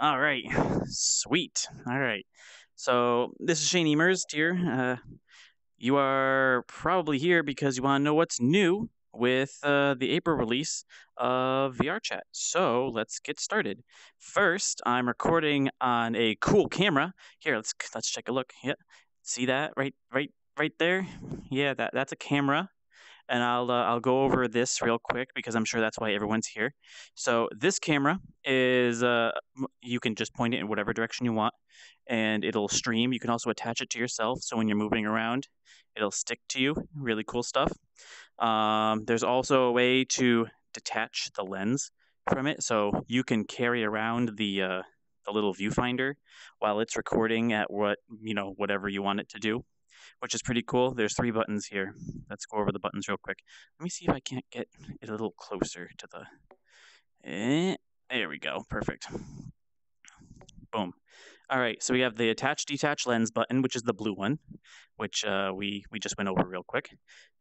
All right, sweet. All right. So this is Shane Emers here. You are probably here because you want to know what's new with the April release of VRChat. So let's get started. First, I'm recording on a cool camera. Here, let's take a look. Yeah, see that right there? Yeah, that's a camera. And I'll go over this real quick because I'm sure that's why everyone's here. So this camera is you can just point it in whatever direction you want, and it'll stream. You can also attach it to yourself, so when you're moving around, it'll stick to you. Really cool stuff. There's also a way to detach the lens from it, so you can carry around the little viewfinder while it's recording at whatever you want it to do, which is pretty cool. There's 3 buttons here. Let's go over the buttons real quick. Let me see if I can't get it a little closer to the... there we go. Perfect. Boom. All right, so we have the attach detach lens button, which is the blue one, which we just went over real quick.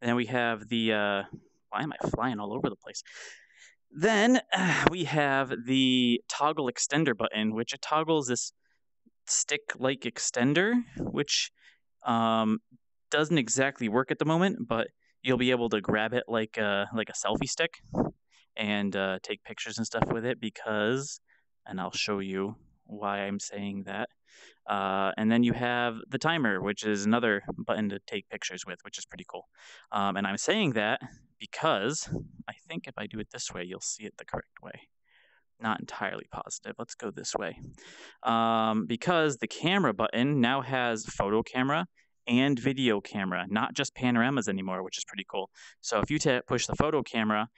And then we have the... why am I flying all over the place? Then we have the toggle extender button, which it toggles this stick-like extender, which doesn't exactly work at the moment, but you'll be able to grab it like a selfie stick and take pictures and stuff with it because, and I'll show you why I'm saying that. And then you have the timer, which is another button to take pictures with, which is pretty cool. And I'm saying that because I think if I do it this way, you'll see it the correct way. Not entirely positive. Let's go this way. Because the camera button now has photo camera and video camera, not just panoramas anymore, which is pretty cool. So if you push the photo camera,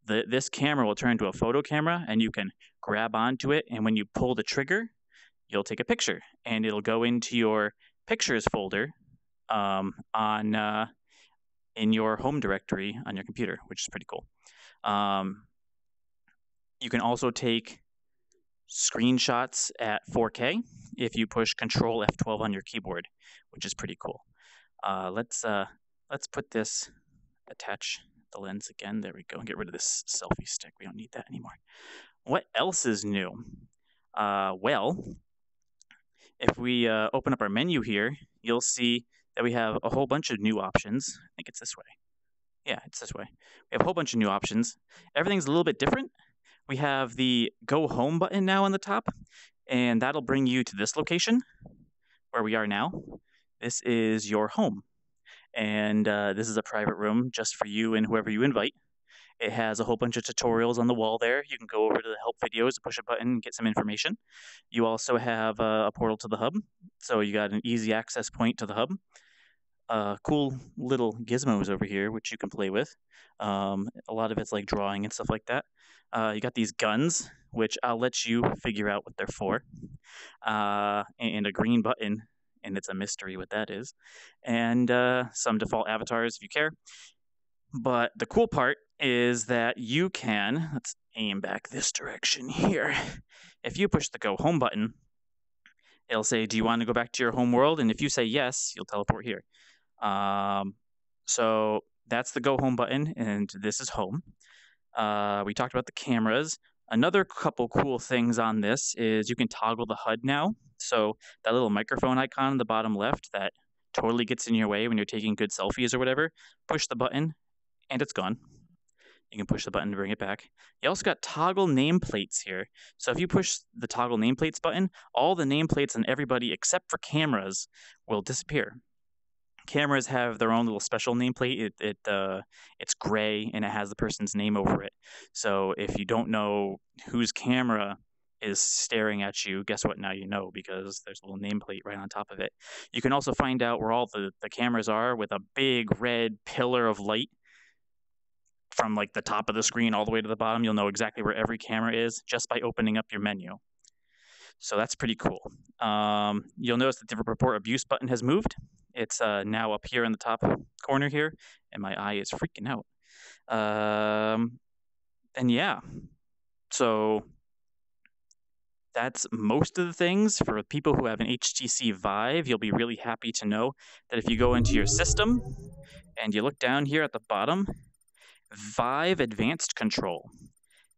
this camera will turn into a photo camera, and you can grab onto it, and when you pull the trigger, you'll take a picture, and it'll go into your pictures folder in your home directory on your computer, which is pretty cool. You can also take screenshots at 4K if you push Control F12 on your keyboard, which is pretty cool. Let's put this, attach the lens again. There we go. And get rid of this selfie stick. We don't need that anymore. What else is new? Well, if we open up our menu here, you'll see that we have a whole bunch of new options. I think it's this way. Yeah, it's this way. We have a whole bunch of new options. Everything's a little bit different. We have the Go Home button now on the top, and that'll bring you to this location where we are now. This is your home, and this is a private room just for you and whoever you invite. It has a whole bunch of tutorials on the wall there. You can go over to the help videos, push a button, and get some information. You also have a portal to the hub, so you got an easy access point to the hub. Cool little gizmos over here, which you can play with. A lot of it's like drawing and stuff like that. You got these guns, which I'll let you figure out what they're for. And a green button, and it's a mystery what that is. And some default avatars if you care. But the cool part is that you can, let's aim back this direction here. If you push the Go Home button, it'll say, do you want to go back to your home world? And if you say yes, you'll teleport here. So that's the Go Home button, and this is home. We talked about the cameras. Another couple cool things on this is you can toggle the HUD now. So that little microphone icon on the bottom left that totally gets in your way when you're taking good selfies or whatever, push the button, and it's gone. You can push the button to bring it back. You also got toggle nameplates here. So if you push the toggle nameplates button, all the nameplates on everybody except for cameras will disappear. Cameras have their own little special nameplate. It's gray and it has the person's name over it. So if you don't know whose camera is staring at you, guess what? Now you know, because there's a little nameplate right on top of it. You can also find out where all the cameras are with a big red pillar of light from like the top of the screen all the way to the bottom. You'll know exactly where every camera is just by opening up your menu. So that's pretty cool. You'll notice that the report abuse button has moved. It's now up here in the top corner here, and my eye is freaking out. And yeah, so that's most of the things. For people who have an HTC Vive, you'll be really happy to know that if you go into your system and you look down here at the bottom, Vive Advanced Control.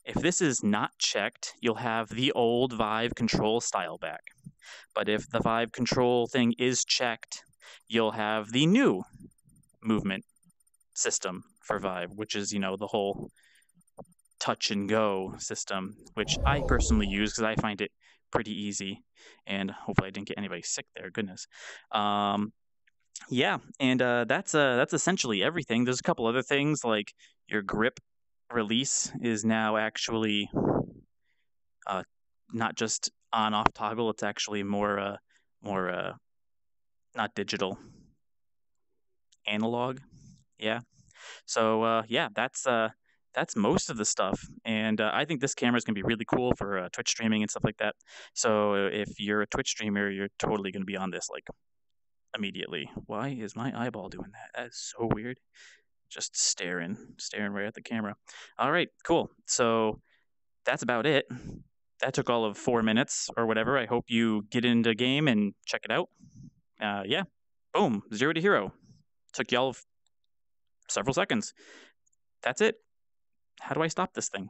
If this is not checked, you'll have the old Vive control style back. But if the Vive control thing is checked, you'll have the new movement system for Vive, which is, you know, the whole touch and go system, which I personally use because I find it pretty easy. And hopefully I didn't get anybody sick there. Goodness. Yeah, and that's essentially everything. There's a couple other things like your grip release is now actually not just on-off toggle. It's actually more not digital, analog. Yeah. So yeah, that's most of the stuff, and I think this camera is gonna be really cool for Twitch streaming and stuff like that. So if you're a Twitch streamer, you're totally gonna be on this like immediately. Why is my eyeball doing that? That is so weird. Just staring right at the camera. All right, cool. So that's about it. That took all of 4 minutes or whatever. I hope you get into the game and check it out. Yeah, boom, 0 to hero. Took y'all several seconds. That's it. How do I stop this thing?